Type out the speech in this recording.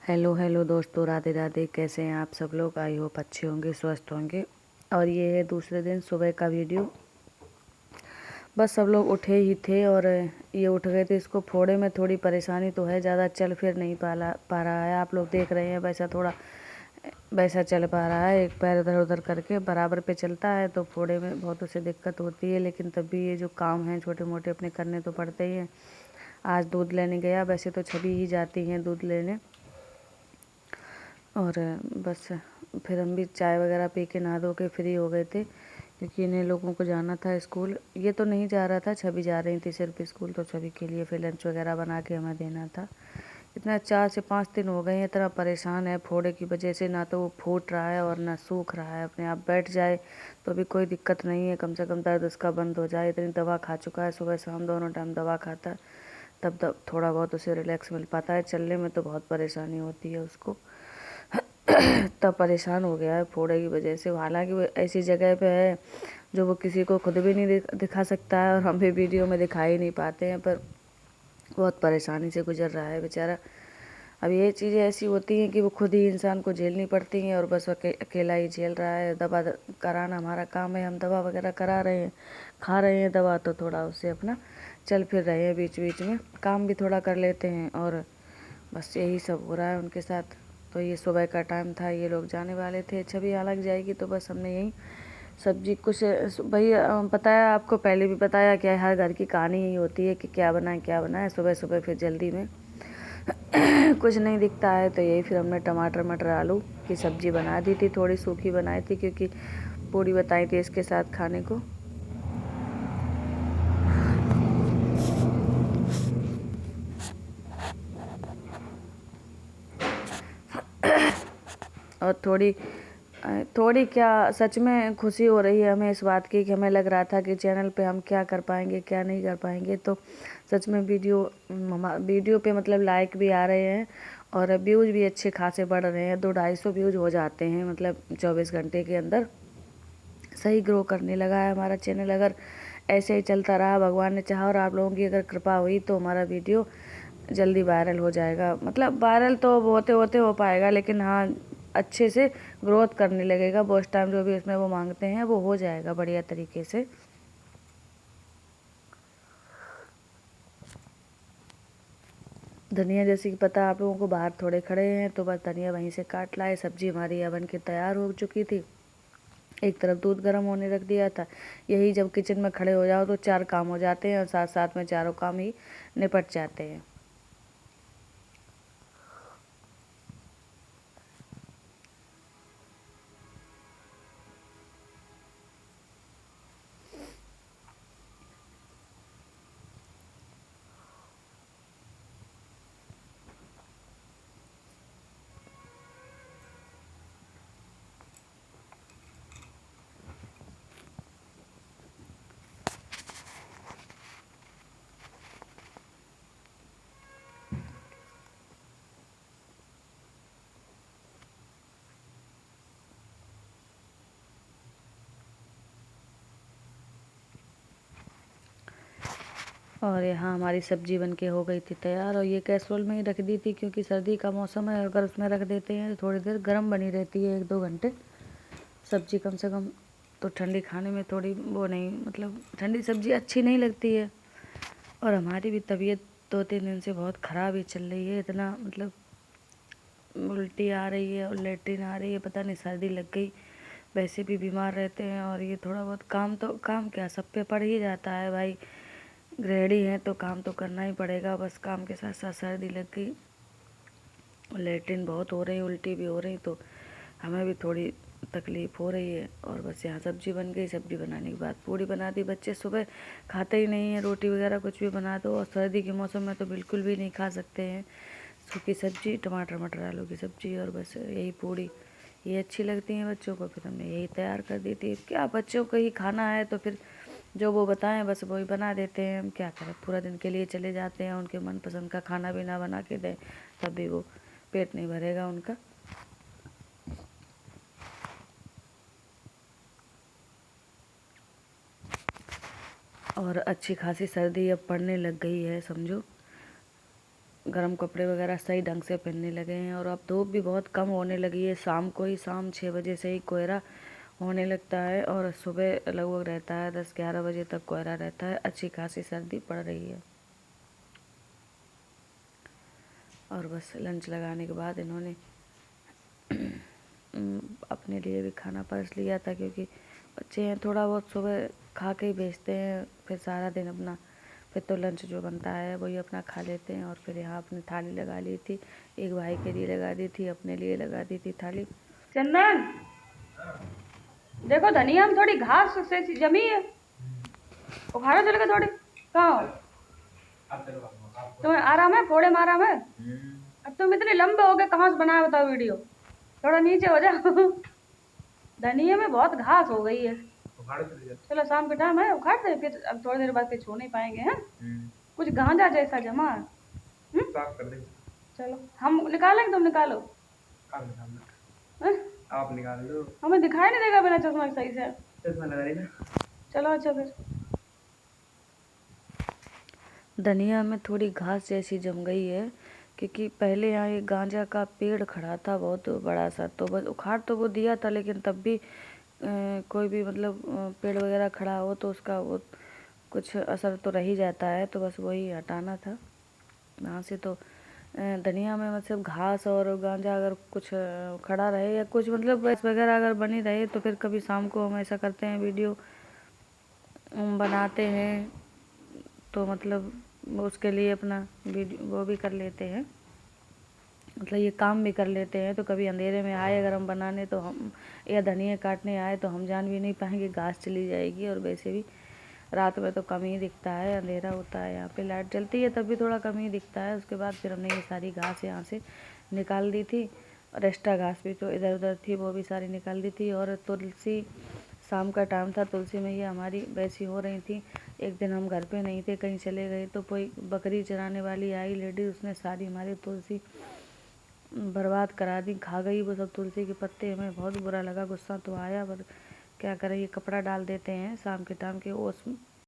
Hello hello दोस्तों, राधे राधे। कैसे हैं आप सब लोग? आई होप अच्छे होंगे, स्वस्थ होंगे। और ये है दूसरे दिन सुबह का वीडियो। बस सब लोग उठे ही थे और ये उठ गए थे। इसको फोड़े में थोड़ी परेशानी तो है, ज़्यादा चल फिर नहीं पा रहा है। आप लोग देख रहे हैं वैसा चल पा रहा है। एक पैर इधर उधर करके बराबर पे चलता है, तो फोड़े में बहुत उसे दिक्कत होती है। लेकिन तब भी ये जो काम हैं छोटे मोटे अपने करने तो पड़ते ही हैं। आज दूध लेने गया, वैसे तो छवि ही जाती हैं दूध लेने। और बस फिर हम भी चाय वगैरह पी के नहा धो के फ्री हो गए थे, क्योंकि इन्हें लोगों को जाना था स्कूल। ये तो नहीं जा रहा था, छवि जा रही थी सिर्फ स्कूल, तो छवि के लिए फिर लंच वगैरह बना के हमें देना था। इतना 4 से 5 दिन हो गए हैं, इतना परेशान है फोड़े की वजह से। ना तो वो फूट रहा है और ना सूख रहा है। अपने आप बैठ जाए तो भी कोई दिक्कत नहीं है, कम से कम दर्द उसका बंद हो जाए। इतनी दवा खा चुका है, सुबह शाम दोनों टाइम दवा खाता है, तब थोड़ा बहुत उसे रिलैक्स मिल पाता है। चलने में तो बहुत परेशानी होती है उसको। इतना परेशान हो गया है फोड़े की वजह से। हालांकि वो ऐसी जगह पे है जो वो किसी को खुद भी नहीं दिखा सकता है, और हम भी वीडियो में दिखा ही नहीं पाते हैं। पर बहुत परेशानी से गुजर रहा है बेचारा। अब ये चीज़ें ऐसी होती हैं कि वो खुद ही इंसान को झेलनी पड़ती हैं, और बस अकेला ही झेल रहा है। दवा कराना हमारा काम है, हम दवा वगैरह करा रहे हैं, खा रहे हैं दवा, तो थोड़ा उससे अपना चल फिर रहे हैं। बीच बीच में काम भी थोड़ा कर लेते हैं, और बस यही सब हो रहा है उनके साथ। तो ये सुबह का टाइम था, ये लोग जाने वाले थे। छवि अलग जाएगी, तो बस हमने यही सब्जी कुछ भाई बताया, आपको पहले भी बताया कि हर घर की कहानी यही होती है कि क्या बनाए सुबह सुबह फिर जल्दी में कुछ नहीं दिखता है। तो यही फिर हमने टमाटर मटर आलू की सब्ज़ी बना दी थी, थोड़ी सूखी बनाई थी, क्योंकि पूड़ी बताई थी इसके साथ खाने को। और थोड़ी क्या, सच में खुशी हो रही है हमें इस बात की कि हमें लग रहा था कि चैनल पे हम क्या कर पाएंगे क्या नहीं कर पाएंगे। तो सच में वीडियो पे मतलब लाइक भी आ रहे हैं, और व्यूज़ भी अच्छे खासे बढ़ रहे हैं। 200-250 व्यूज़ हो जाते हैं, मतलब 24 घंटे के अंदर। सही ग्रो करने लगा है हमारा चैनल। अगर ऐसे ही चलता रहा, भगवान ने चाहा और आप लोगों की अगर कृपा हुई, तो हमारा वीडियो जल्दी वायरल हो जाएगा। मतलब वायरल तो होते होते हो पाएगा, लेकिन हाँ, अच्छे से ग्रोथ करने लगेगा। वॉच टाइम जो भी उसमें वो मांगते हैं वो हो जाएगा बढ़िया तरीके से। धनिया जैसे कि पता आप लोगों को, बाहर थोड़े खड़े हैं तो बस धनिया वहीं से काट लाए। सब्जी हमारी या बन के तैयार हो चुकी थी। एक तरफ दूध गर्म होने रख दिया था। यही जब किचन में खड़े हो जाओ तो 4 काम हो जाते हैं, और साथ साथ में चारों काम ही निपट जाते हैं। और यहाँ हमारी सब्जी बन के हो गई थी तैयार, और ये कैसरोल में ही रख दी थी, क्योंकि सर्दी का मौसम है। अगर उसमें रख देते हैं तो थोड़ी देर गर्म बनी रहती है, 1-2 घंटे सब्जी कम से कम। तो ठंडी खाने में थोड़ी वो नहीं, मतलब ठंडी सब्जी अच्छी नहीं लगती है। और हमारी भी तबीयत 2-3 दिन से बहुत ख़राब ही चल रही है। इतना मतलब उल्टी आ रही है और लेटरिन आ रही है, पता नहीं सर्दी लग गई। वैसे भी बीमार रहते हैं, और ये थोड़ा बहुत काम, तो काम क्या, सब पे पड़ ही जाता है भाई। गृहिणी है तो काम तो करना ही पड़ेगा। बस काम के साथ साथ सर्दी लग गई, लेटरिन बहुत हो रही, उल्टी भी हो रही, तो हमें भी थोड़ी तकलीफ़ हो रही है। और बस यहाँ सब्जी बन गई। सब्जी बनाने के बाद पूड़ी बना दी। बच्चे सुबह खाते ही नहीं हैं रोटी वगैरह, कुछ भी बना दो। और सर्दी के मौसम में तो बिल्कुल भी नहीं खा सकते हैं। सूखी सब्जी, टमाटर मटर आलू की सब्जी, और बस यही पूड़ी, ये अच्छी लगती हैं बच्चों को। फिर हमने यही तैयार कर दी थी। क्या बच्चों को ही खाना है, तो फिर जो वो बताएं बस वही बना देते हैं। हम क्या करें, पूरा दिन के लिए चले जाते हैं, उनके मनपसंद का खाना भी ना बना के दें तब भी वो पेट नहीं भरेगा उनका। और अच्छी खासी सर्दी अब पड़ने लग गई है समझो। गर्म कपड़े वगैरह सही ढंग से पहनने लगे हैं। और अब धूप भी बहुत कम होने लगी है, शाम 6 बजे से ही कोहरा होने लगता है और सुबह लगभग रहता है 10-11 बजे तक कोहरा रहता है। अच्छी खासी सर्दी पड़ रही है। और बस लंच लगाने के बाद इन्होंने अपने लिए भी खाना परस लिया था, क्योंकि बच्चे हैं थोड़ा बहुत सुबह खा के ही भेजते हैं, फिर सारा दिन अपना फिर तो लंच जो बनता है वही अपना खा लेते हैं। और फिर यहाँ अपनी थाली लगा ली थी, एक भाई के लिए लगा दी थी, अपने लिए लगा दी थी थाली। चंदन देखो धनिया में थोड़ी घास से जमी है, उखाड़ो चल के थोड़ी। कहाँ हो? तुम्हें आराम है, फोड़े में आराम है? अब तुम इतने लंबे हो गए, कहाँ से बनाया बताओ वीडियो? थोड़ा नीचे हो जाओ। धनिया में बहुत घास हो गई है। चलो शाम के टाइम है, उखाड़ दे, फिर अब थोड़ी देर बाद फिर छू नहीं पाएंगे हैं। कुछ गांजा जैसा जमा है। साफ कर दे। चलो हम निकालेंगे, तुम निकालो। आप निकाल लो, हमें दिखाई नहीं देगा बिना चश्मा के सही से। चश्मा लगा लेना। चलो अच्छा फिर। धनिया में थोड़ी घास जैसी जम गई है, क्योंकि पहले यहाँ एक गांजा का पेड़ खड़ा था बहुत बड़ा सा, तो बस उखाड़ तो वो दिया था, लेकिन तब भी कोई भी मतलब पेड़ वगैरह खड़ा हो तो उसका वो कुछ असर तो रह ही जाता है, तो बस वही हटाना था यहाँ से। तो धनिया में मतलब घास और गांजा अगर कुछ खड़ा रहे या कुछ मतलब बस वगैरह अगर बनी रहे, तो फिर कभी शाम को हम ऐसा करते हैं, वीडियो बनाते हैं, तो मतलब उसके लिए अपना वीडियो वो भी कर लेते हैं, मतलब ये काम भी कर लेते हैं। तो कभी अंधेरे में आए अगर हम बनाने, तो हम या धनिया काटने आए तो हम जान भी नहीं पाएंगे, घास चली जाएगी। और वैसे भी रात में तो कम ही दिखता है, अंधेरा होता है, यहाँ पे लाइट जलती है तब भी थोड़ा कम ही दिखता है। उसके बाद फिर हमने ये सारी घास यहाँ से निकाल दी थी, और एक्स्ट्रा घास भी तो इधर उधर थी वो भी सारी निकाल दी थी। और तुलसी, शाम का टाइम था, तुलसी में ये हमारी वैसी हो रही थी। एक दिन हम घर पे नहीं थे, कहीं चले गए, तो कोई बकरी चराने वाली आई लेडी, उसने सारी हमारी तुलसी बर्बाद करा दी, खा गई वो सब तुलसी के पत्ते। हमें बहुत बुरा लगा, गुस्सा तो आया, पर क्या करें, ये कपड़ा डाल देते हैं शाम के टाइम के ओस